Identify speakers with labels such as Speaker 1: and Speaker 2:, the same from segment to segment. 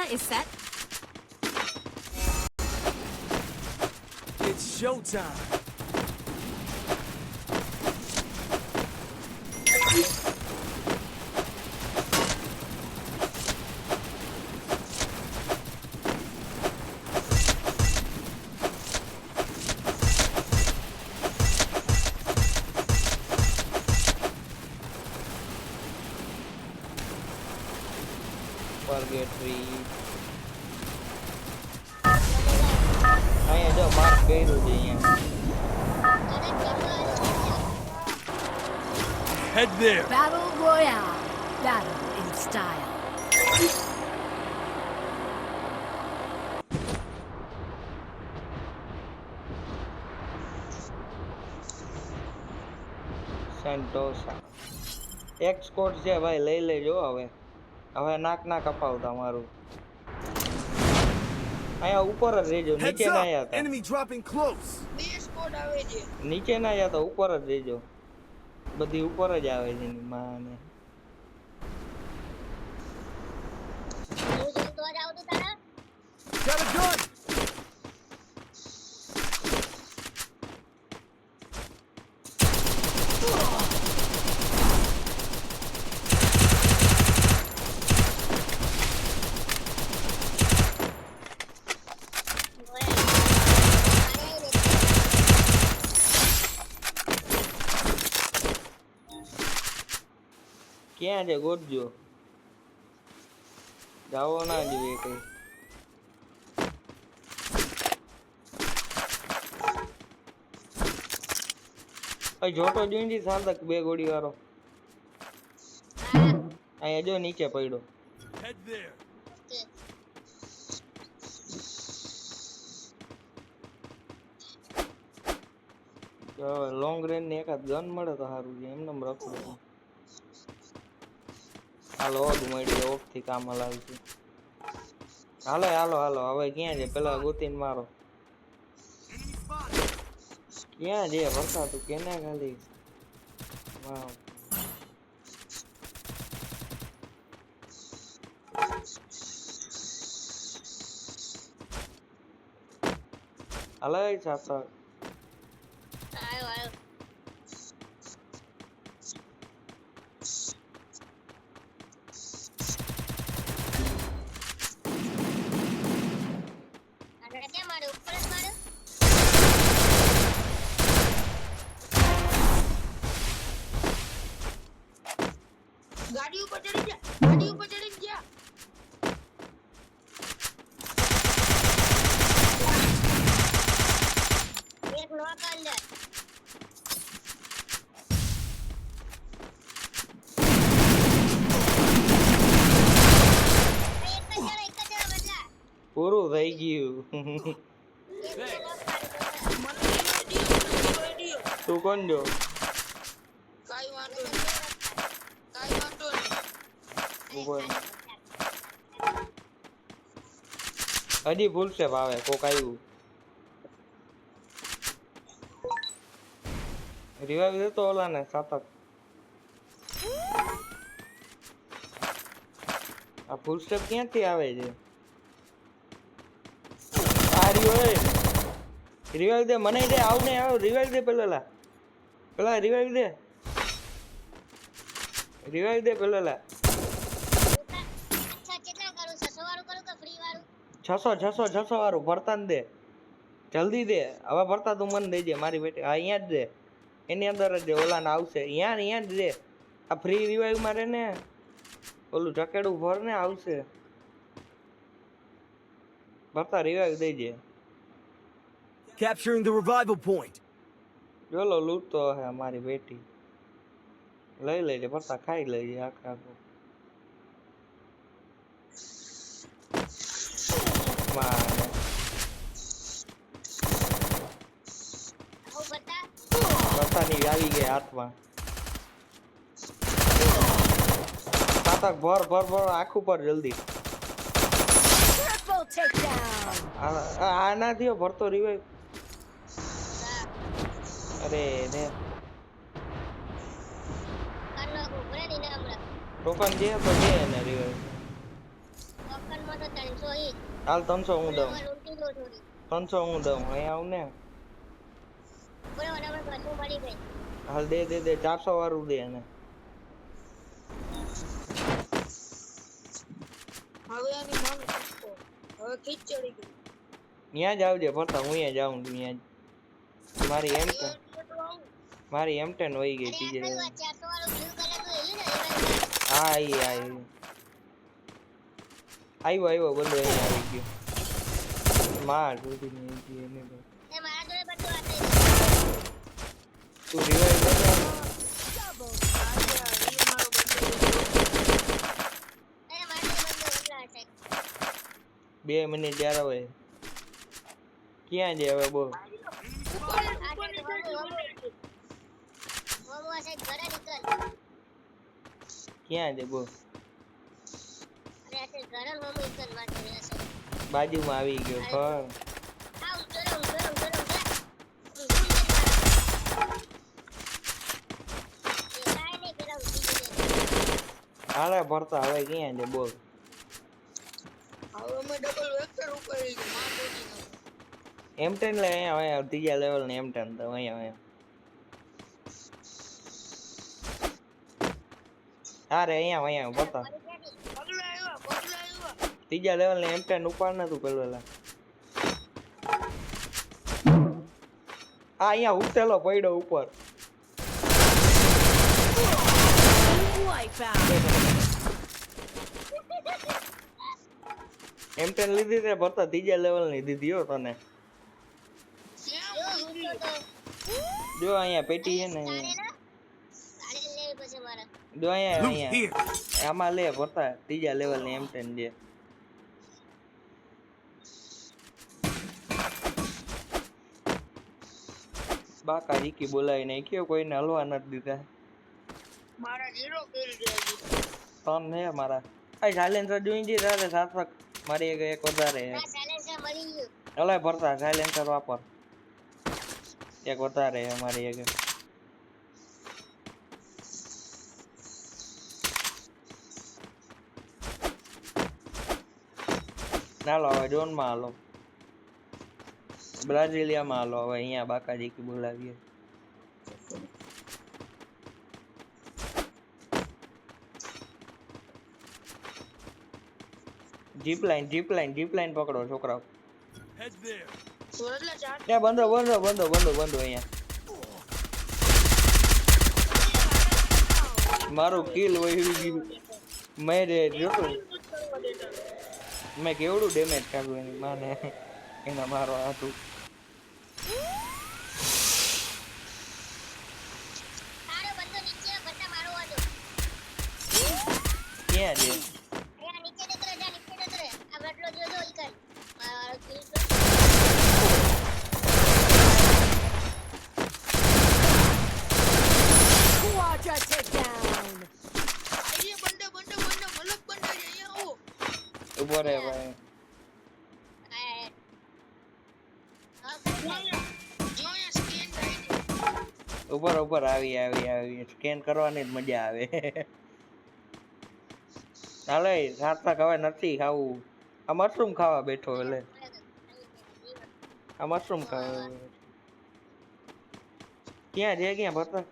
Speaker 1: is set.
Speaker 2: It's showtime.
Speaker 3: Purgatory. અહીંયા જો mark કર્યું છે અહીંયા.
Speaker 2: Head there.
Speaker 1: Battle Royale. Battle in style.
Speaker 3: Sentosa. એક સ્કોર છે ભાઈ, લઈ લેજો હવે. હવે નાક ના કપાવતા મારું. અહીંયા ઉપર જ રહેજો,
Speaker 2: Heads
Speaker 3: નીચે ના
Speaker 2: up.
Speaker 3: આવ્યા તા.
Speaker 2: Enemy dropping close.
Speaker 3: નીચે ના આવ્યા તો ઉપર જ રહેજો. બધી ઉપર જ આવે છે એની માને.
Speaker 2: Got a gun.
Speaker 3: ક્યાં છે ગોતજો. જાવો ના જોઈએ કઈ. જોટો જોઈન સાંતક બે ગોળી વાળો અહીંયા જો નીચે પડ્યો.
Speaker 2: Head there.
Speaker 3: લોંગ રેન્જ ને એકાદ ગન મળે તો સારું છે. એમને રખડું હાલો ઓલું મળી ઓફ થી કામ હલાવી છે. હાલો હાલો હાલો હવે ક્યાં છે પેલા ગોતીને મારો. ક્યાં છે વરસાદ તું કેને ખાલી. વાવ હાલો સાતા
Speaker 4: ગાડી ઉપર ચડી જા, ગાડી ઉપર ચડી જા. એક નોક અંદર. એક જ બદલા.
Speaker 3: પૂરું થઈ ગયું. તું કોણ જો
Speaker 4: કાઈ વાંધો નહીં. કાઈ વાંધો નહીં.
Speaker 3: ઉભો રહે. હજી ભૂલશે ભાવે કોક આવ્યું. રિવાઈવ દેતો ઓલા ને સાતક. આ ફૂલ સ્ટેપ ક્યાંથી આવે છે. સારી હોય રિવાઈવ દે મને દે. આવ ને આવ રિવાઈવ દે પેલા રિવાઈવ દે. રિવાઈવ દે પેલા.
Speaker 4: અચ્છા કેટલા કરું છે? 100 વાળું કરું કે ફ્રી વાળું?
Speaker 3: 600 વાળું ભરતા ને દે જલ્દી દે. હવે ભરતા તું મને દેજે મારી બેટી. હા અહીંયા જ દે એની અંદર જ દે. ઓલા ને આવશે અહીંયા જ દે. આ ફ્રી રિવાઈવ મારે ને ઓલું જકેડું ભર ને આવશે. ભરતા રિવાઈવ દેજે.
Speaker 2: Capturing the revival point.
Speaker 3: જોલો લૂટતો હે અમારી બેટી. લઈ લેજે ભરતા ખાઈ લેજે આખા આખું. માને
Speaker 4: આવું બતા.
Speaker 3: ભરતાની આવી ગઈ હાથમાં. સાતક ભર આખું પર જલ્દી.
Speaker 1: Triple takedown.
Speaker 3: આ ના થયો ભરતો રિવાઈવ. અરે રે
Speaker 4: કાનો ઉભરે ની ના હમણાં
Speaker 3: ટોકન દે તો દે એને રિવાઈવ.
Speaker 4: ટોકન માં તો 3 ઈ
Speaker 3: હાલ 300 હું દઉં,
Speaker 4: ઓલા લૂંટી લો થોડી
Speaker 3: 300 હું દઉં. અહીંયા આવ ને.
Speaker 4: બરાબર આપણે પાછું મળી ગઈ
Speaker 3: હાલ દે 400 વાળું દે એને.
Speaker 4: હવે આની માંગ પૂછતો હવે ખીચડી ગઈ
Speaker 3: ત્યાં જ આવજે ફરતા, હું અહીંયા જાઉં છું ત્યાં જ. મારી M10 વહી ગઈ ત્રીજે.
Speaker 4: 400 વાળું બ્લુ કલર નું એલી ને
Speaker 3: હા આવ્યો બંદો અહીંયા આવી ગયો. માર સુધી નહીં ગઈ એને તો.
Speaker 4: એ મારા જોડે બધું આટલે
Speaker 3: તું રિવાઇવ કર.
Speaker 1: Double.
Speaker 4: એ મારા જોડે બધું એટલા છે
Speaker 3: 2 મિનિટ જ્યારે હવે ક્યાં છે હવે બોલ. ક્યાં છે બોલ. બાજુમાં આવી ગયો ઘર. હાલે ભરતા હવે ક્યાં છે બોલ. M10 લે અહીંયા ત્રીજા લેવલ ને M10 તો અહીંયા અરે અહીંયા ભરતા ત્રીજા લેવલ ને M10 ઉપાડ ને તું પેલા. અહીંયા ઉતરેલો પડ્યો ઉપર.
Speaker 1: Wipeout.
Speaker 3: M10 લીધી તે ભરતા ત્રીજા લેવલ ની દીધી હો તને. જો અહીંયા પેટી છે ને જો અહીંયા આમાં લે ભરતા ત્રીજા લેવલ ની M10 છે. બાકા રીકી બોલાવી નાખ્યો, કોઈને હલવા નથી દીધા.
Speaker 4: મારા 0 કિલ ગયા
Speaker 3: તન હે મારા. આ સાયલેન્સર જોઈ જી તારે સાર્થક મારી એક વધારે હે.
Speaker 4: સાયલેન્સર મળી ગયું
Speaker 3: હલે ભરતા સાયલેન્સર વાપર. એક વધારે હે મારી એક. ચાલો હવે જોન માં હાલો, બ્રાઝિલિયા માં હાલો. હવે અહીંયા બાકાજી કી બોલાવીએ. જીપ લાઈન પકડો છોકરાઓ.
Speaker 2: Head there.
Speaker 4: સુરતલા ચાર
Speaker 3: ત્યાં બંધો અહીંયા. મારું કિલ વહી ગયું. મેં જોતું મેં કેવડું ડેમેજ કર્યું એની માને. એના મારો હાથું
Speaker 4: તારો બંદો નીચે બટા મારો આજો
Speaker 3: ક્યાં છે?
Speaker 4: અરે નીચે દેતરે આ બટલો જો ઈ કર મારો કિલ
Speaker 1: Quadra takedown.
Speaker 4: આઈએ બંદો મલક બંદો અહીંયા આવો
Speaker 3: ઉભો રે ભાઈ. ઉપર આવી સ્કેન કરવાની જ મજા આવે. હાલે સાર્થક હવે નથી ખાવું. આ મશરૂમ ખાવા બેઠો. એટલે આ મશરૂમ ખાવા ક્યાં છે? ક્યાં ભરતા?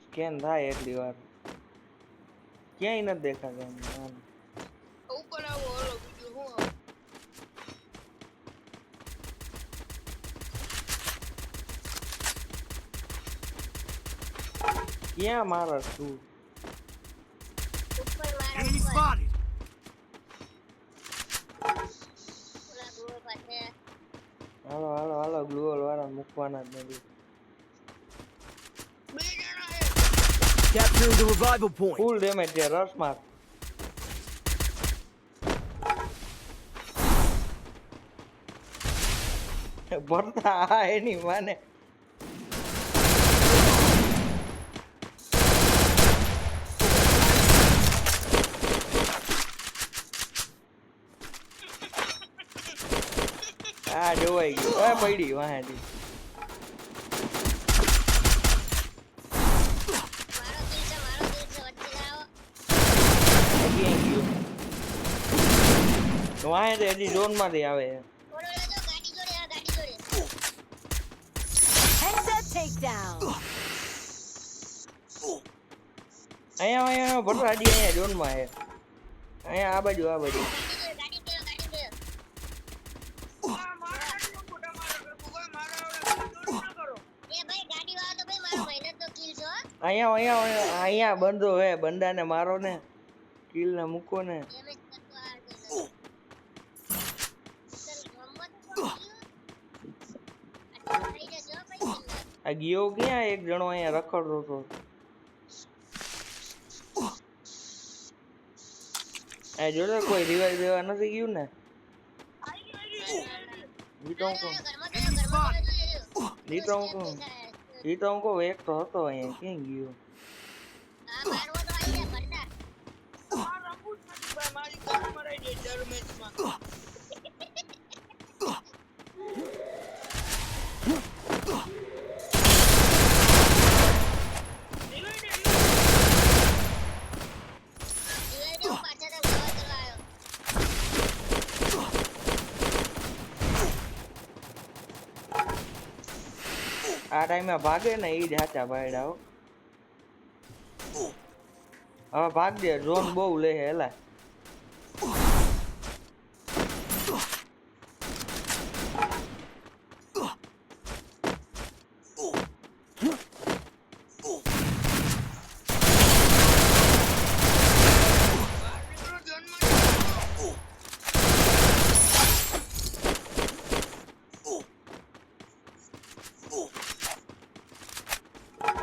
Speaker 3: સ્કેન થાય એટલી વાર. ક્યાંય નથી દેખાતા.
Speaker 4: ઉપર આવો ઓલો બીજું હું
Speaker 3: ક્યાં મારા તું?
Speaker 4: ઉપર મારા
Speaker 2: Enemy spotted.
Speaker 4: ઓલા ગોળ પાસે
Speaker 3: હાલો ગ્લુઅલ વાળા મૂકવાના જ નથી.
Speaker 4: બે જણા હે
Speaker 2: Capturing the revival point.
Speaker 3: Full damage છે. રસ માર. ભરતા એની માને. આ જોવાઈ ગયું. આ પડી વાહેથી.
Speaker 4: મારો કિલ
Speaker 3: વાંહે હજી ઝોન માંથી આવે છે.
Speaker 4: ઓલો ઓલો જો ગાડી જોડે આ ગાડી જોડે
Speaker 1: Headset takedown.
Speaker 3: અહીંયા ભરતા હજી અહીંયા ઝોન માં છે. અહીંયા આ બાજુ
Speaker 4: ગાડી ગયો એ ભાઈ ગાડી વાળો તો ભાઈ મારો મહેનત તો કિલ છો
Speaker 3: અહીંયા બંધો હે. બંદાને મારો ને કિલ ને મૂકો ને.
Speaker 4: ડેમેજ કરતો આ દે ચલ રમવા તો કોણ ગયું થઈ જશે હો ભાઈ
Speaker 3: આ ગયો ક્યાં? એક જણો અહીંયા રખડતો હતો. આ જોડે કોઈ રિવાઇવ દેવા નથી ગયું ને? ઈ તો હું કહું એક તો હતો અહીંયા. ક્યાં ગયો?
Speaker 4: હા મારવો તો આવી જાય ભરતા
Speaker 5: મારી ગાડી મરાઈ ગઈ દર મેચમાં
Speaker 4: જીવે હું પાછા તો ગવા કરવા આવ્યો
Speaker 3: આ ટાઈમે ભાગે ને ઈ જ હાચા ભાઈડા હો. હવે ભાગ દે. ઝોન બહુ લે હે એલા.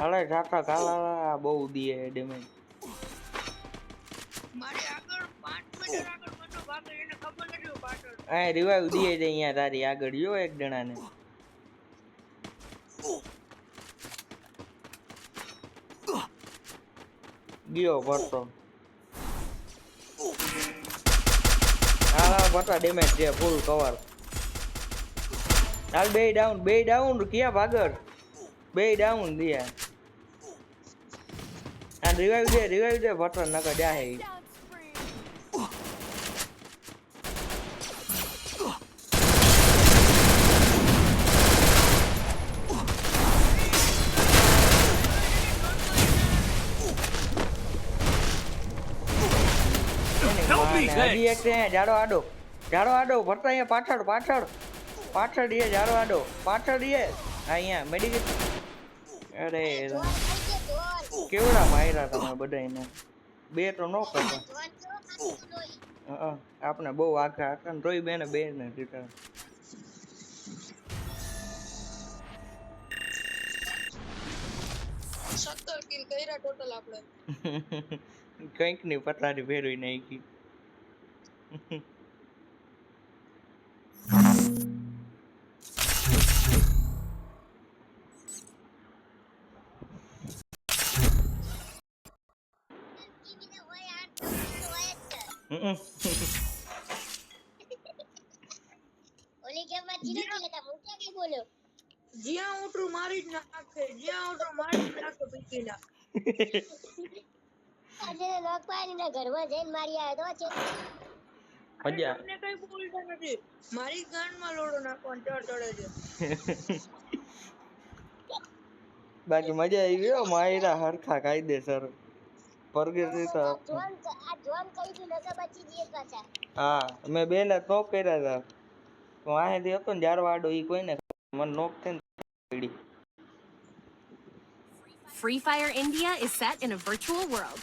Speaker 3: અરે ઝાટા કાલા બહુ દીએ ડેમેજ.
Speaker 5: મારી આગળ 5 મીટર આગળ બંદો ભાગે એને ખબર નથી પાછળ
Speaker 3: આ રિવાઇવ દીએ છે અહીંયા તારી આગળ જો એક જણાને. ગયો ભરતો. હા ભરતા ડેમેજ છે ફૂલ કવર. હાલ બે ડાઉન ક્યાં ભાગર? બે ડાઉન દિયા. આ રિવાઇવ દે ભરતા નકર જાહે ઈ.
Speaker 1: Down spree.
Speaker 2: Help me,
Speaker 3: હજી એક છે જાડો આડો ભરતા અહીંયા પાછળ એ જાડો આડો પાછળ એ અહીંયા મેડિકેટ. અરે
Speaker 4: જોન થઈ ગયો જોન
Speaker 3: કેવડા માર્યા તમે બધાને. બે તો નો કરતા.
Speaker 4: જોન કેવો ખાતું લોહી
Speaker 3: આપણે બહુ આઘા હતા ને તોય બેને દીધા.
Speaker 5: સત્તર કિલ કર્યા ટોટલ આપણે
Speaker 3: કંઈક ની પથારી ફેરવી નાખી.
Speaker 4: ટીવી ને હોય આ તો હોય જ છે ઓલી ગેમ માં જીરો કિલ હતા હું ક્યાં કઈ બોલ્યો
Speaker 5: જ્યાં ઉતરું મારી જ નાખે પીકીલા
Speaker 4: આજે લોક પાણી ના ઘરમાં જઈને મારી આવ્યો તો છે
Speaker 3: મજા
Speaker 5: તમને કઈ બોલતા નથી મારી ગાનમાં લોડો નાખવાનો ચડે છે
Speaker 3: બાકી મજા આવી હો. માયરા હરખા કાયદેસર પરગેસી તો.
Speaker 4: જોન આ જોન કરી દી નકા બચી જઈએ પાછા
Speaker 3: હા મેં બેને નોક કર્યા હતા. વાહેથી હતો ને જારવાડો ઈ કોઈને મને નોક થઈને પડી.
Speaker 6: Free Fire India is set in a virtual world.